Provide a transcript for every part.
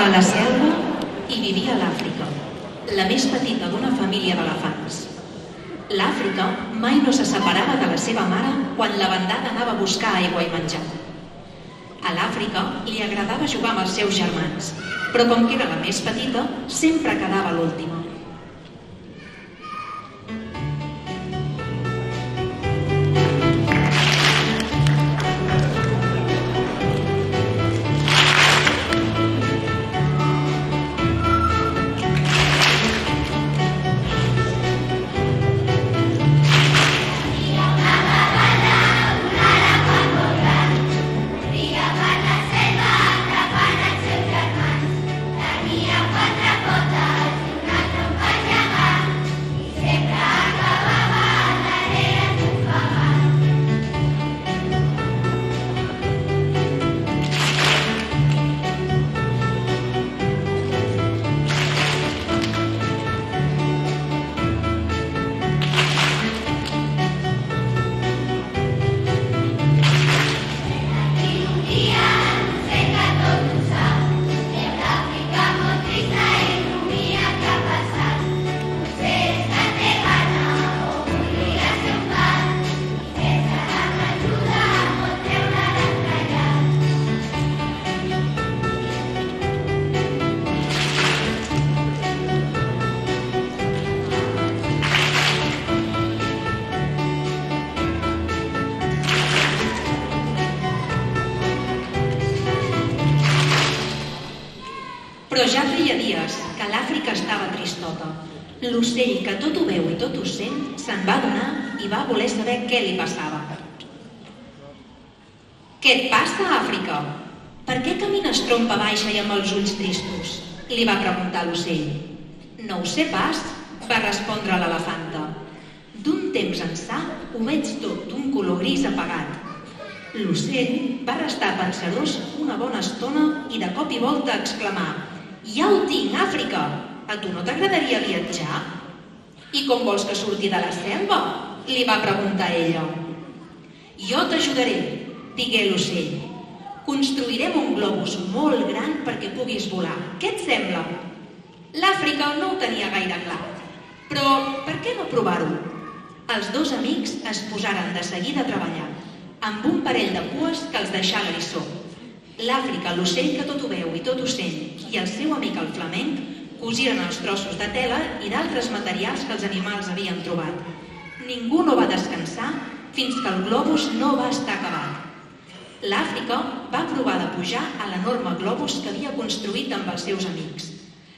A la selva hi vivia l'Àfrica, la més petita d'una família d'elefants. L'Àfrica mai no se separava de la seva mare quan la bandada anava a buscar aigua i menjar. A l'Àfrica li agradava jugar amb els seus germans, però com que era la més petita, sempre quedava l'última. Però ja feia dies que l'Àfrica estava tristota. L'ocell, que tot ho veu i tot ho sent, se'n va adonar i va voler saber què li passava. Què et passa, Àfrica? Per què camines trompa baixa i amb els ulls tristos? Li va preguntar l'ocell. No ho sé pas, va respondre l'elefanta. D'un temps ençà ho veig tot d'un color gris apagat. L'ocell va restar pensarós una bona estona i de cop i volta exclamà: ja ho tinc, Àfrica! A tu no t'agradaria viatjar? I com vols que surti de la selva? Li va preguntar ella. Jo t'ajudaré, digué l'ocell. Construirem un globus molt gran perquè puguis volar. Què et sembla? L'Àfrica no ho tenia gaire clar. Però per què no provar-ho? Els dos amics es posaren de seguida a treballar, amb un parell de pues que els deixà l'eriçó. L'Àfrica, l'ocell que tot ho veu i tot ho sent, i el seu amic el flamenc, cosiren els trossos de tela i d'altres materials que els animals havien trobat. Ningú no va descansar fins que el globus no va estar acabat. L'Àfrica va provar de pujar a l'enorme globus que havia construït amb els seus amics.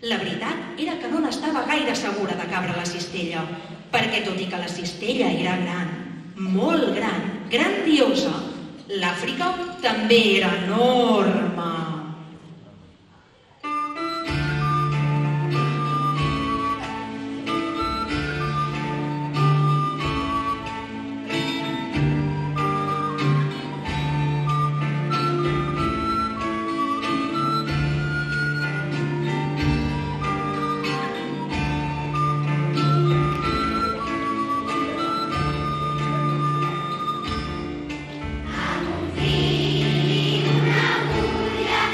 La veritat era que no n'estava gaire segura de cabre a la cistella, perquè tot i que la cistella era gran, molt gran, grandiosa, l'Àfrica també era enorme. Una agulla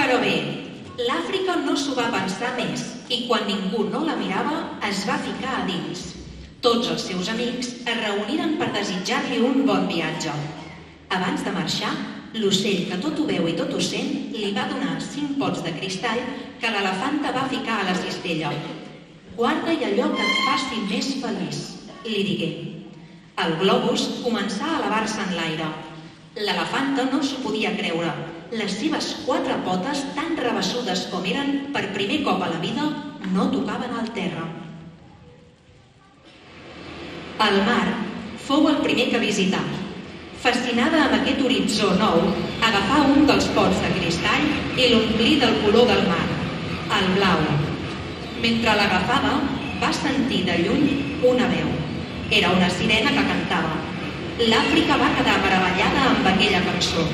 Però bé, l'Àfrica no s'ho va pensar més i quan ningú no la mirava es va ficar a dins. Tots els seus amics es reuniren per desitjar-li un bon viatge. Abans de marxar, l'ocell que tot ho veu i tot ho sent li va donar 5 pots de cristall que l'elefanta va ficar a la cistella. «Guarda-hi allò que et faci més feliç», li digué. El globus començà a elevar-se en l'aire. L'elefanta no s'ho podia creure. Les seves 4 potes, tan rabassudes com eren, per primer cop a la vida, no tocaven al terra. El mar fou el primer que visità. Fascinada amb aquest horitzó nou, agafà un dels pots de cristall i l'omplí del color del mar, el blau. Mentre l'agafava, va sentir de lluny una veu. Era una sirena que cantava. L'Àfrica va quedar meravellada amb aquella cançó.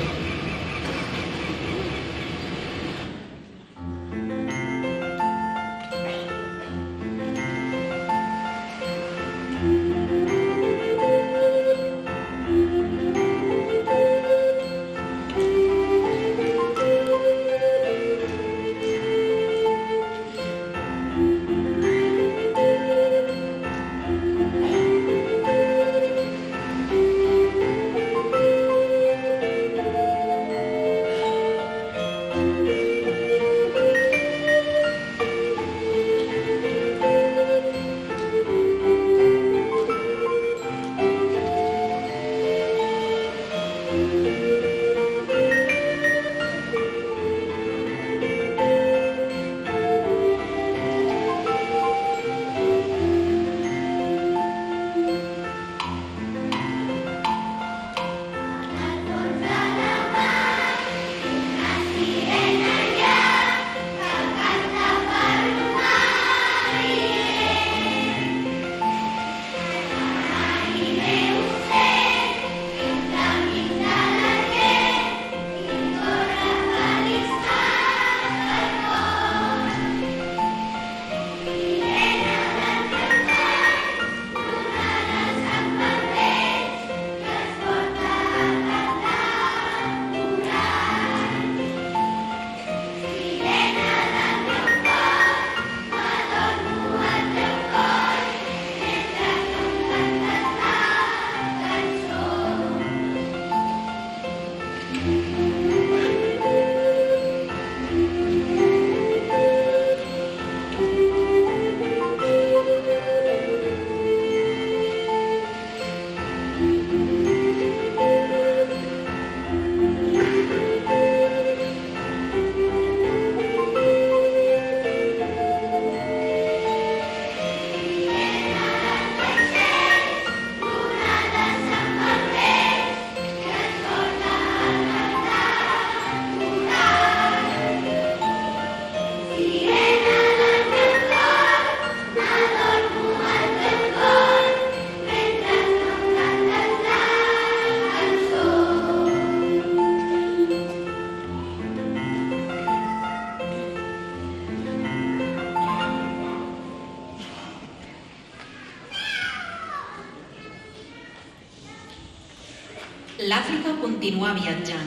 L'Àfrica continuà viatjant.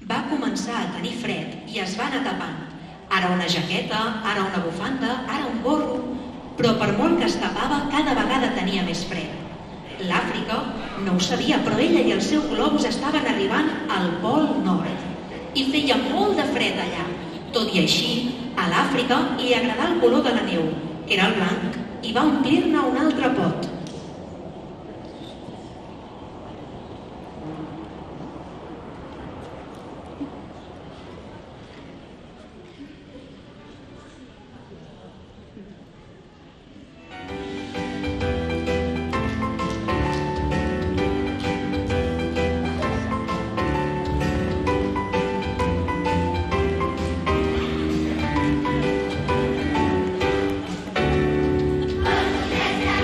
Va començar a tenir fred i es va anar tapant. Ara una jaqueta, ara una bufanda, ara un gorro, però per molt que es tapava, cada vegada tenia més fred. L'Àfrica no ho sabia, però ella i el seu globus estaven arribant al Pol Nord. I feia molt de fred allà. Tot i així, a l'Àfrica li agradà el color de la neu, que era el blanc, i va omplir-ne un altre pot.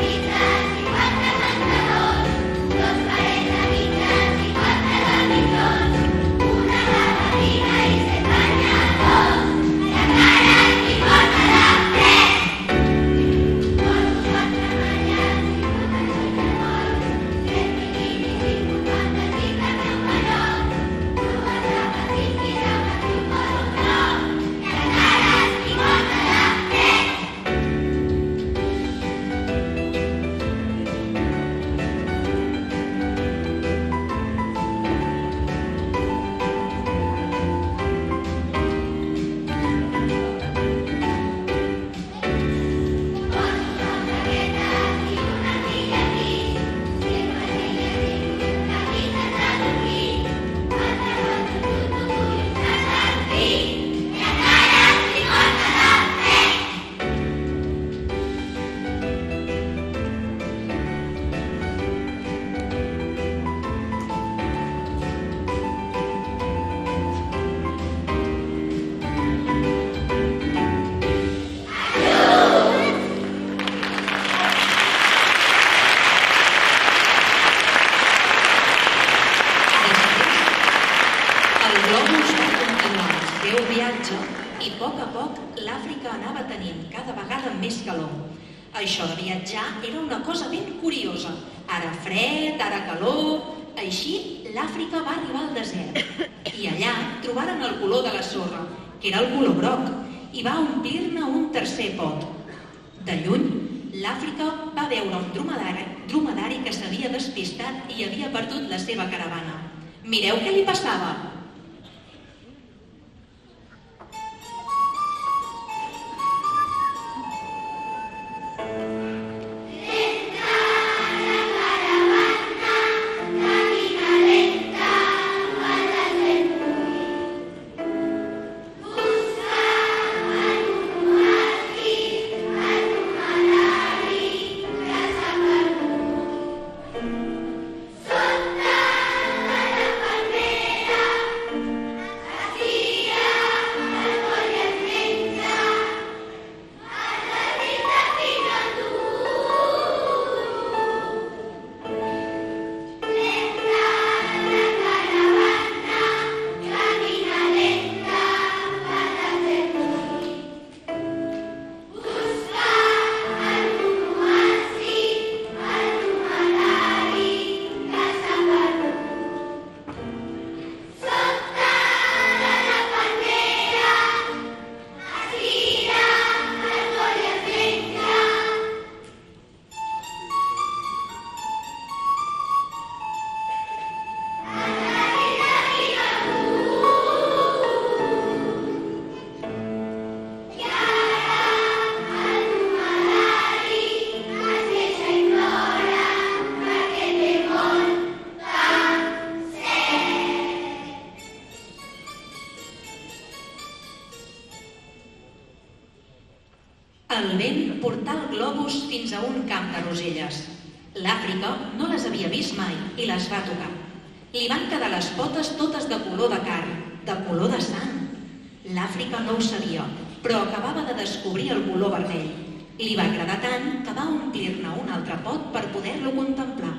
Vida poc a poc l'Àfrica anava tenint cada vegada més calor. Això de viatjar era una cosa ben curiosa. Ara fred, ara calor... Així, l'Àfrica va arribar al desert i allà trobaren el color de la sorra, que era el color groc, i va omplir-ne un tercer pot. De lluny, l'Àfrica va veure un dromedari que s'havia despistat i havia perdut la seva caravana. Mireu què li passava! El vent portà el globus fins a un camp de roselles. L'Àfrica no les havia vist mai i les va tocar. Li van quedar les potes totes de color de carn, de color de sang. L'Àfrica no ho sabia, però acabava de descobrir el color vermell. Li va agradar tant que va omplir-ne un altre pot per poder-lo contemplar.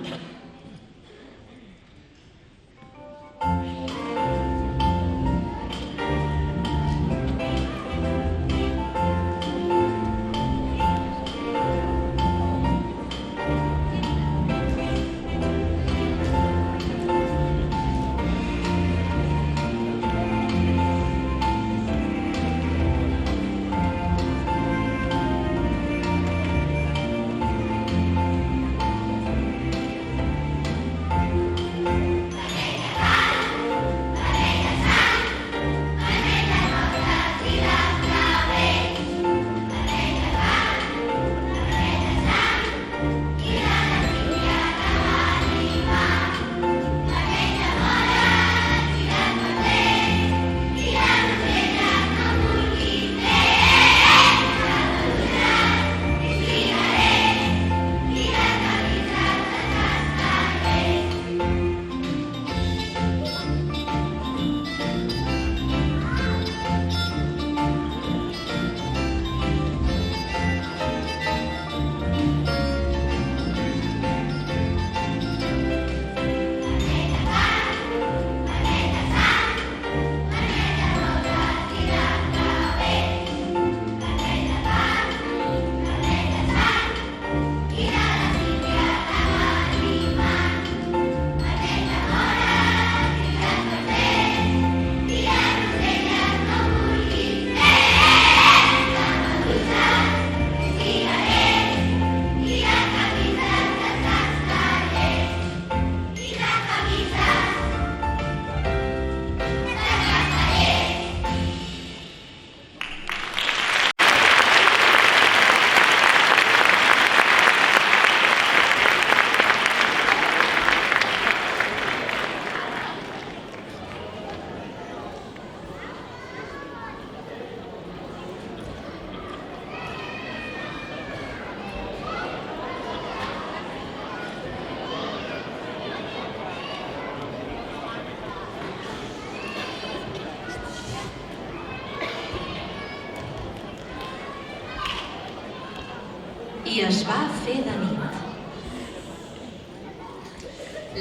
I es va fer de nit.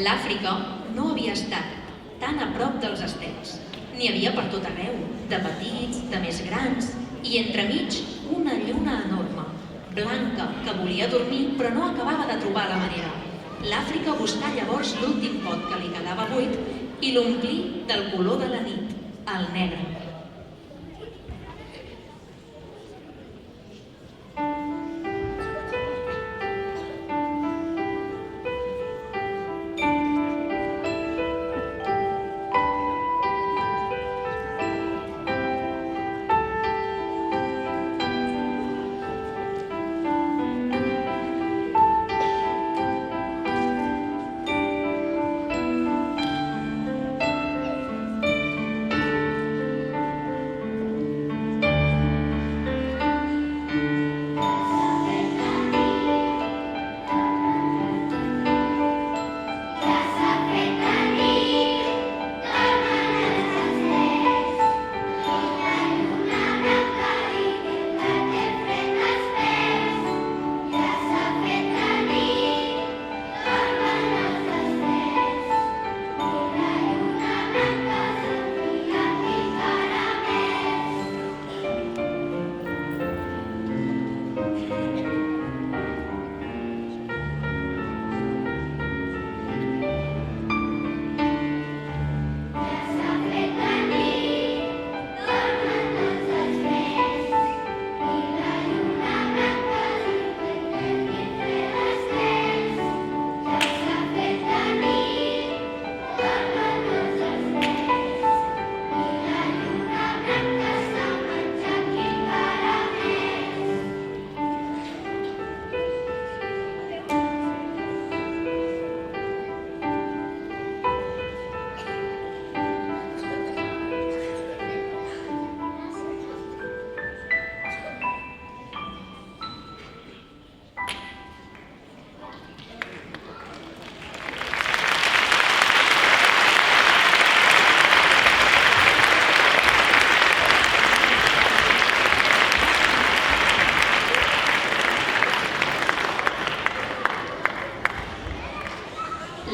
L'Àfrica no havia estat tan a prop dels estels. N'hi havia per tot arreu, de petits, de més grans, i entremig una lluna enorme, blanca, que volia dormir però no acabava de trobar la manera. L'Àfrica buscà llavors l'últim pot que li quedava buit i l'omplí del color de la nit, el negre.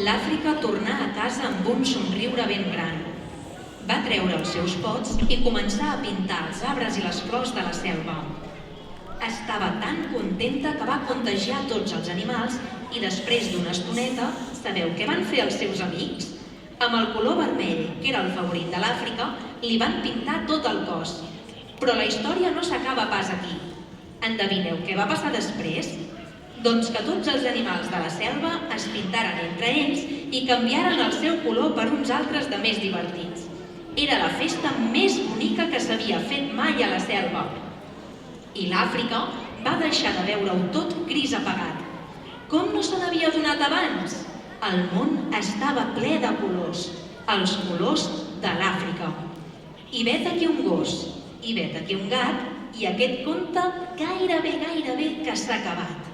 L'Àfrica tornà a casa amb un somriure ben gran. Va treure els seus pots i començar a pintar els arbres i les flors de la selva. Estava tan contenta que va contagiar tots els animals i després d'una estoneta, sabeu què van fer els seus amics? Amb el color vermell, que era el favorit de l'Àfrica, li van pintar tot el cos. Però la història no s'acaba pas aquí. Endevineu què va passar després? Doncs que tots els animals de la selva es pintaren entre ells i canviaren el seu color per uns altres de més divertits. Era la festa més bonica que s'havia fet mai a la selva. I l'Àfrica va deixar de veure-ho tot gris apagat. Com no se n'havia adonat abans? El món estava ple de colors, els colors de l'Àfrica. I vet aquí un gos, i vet aquí un gat, i aquest conte gairebé que s'ha acabat.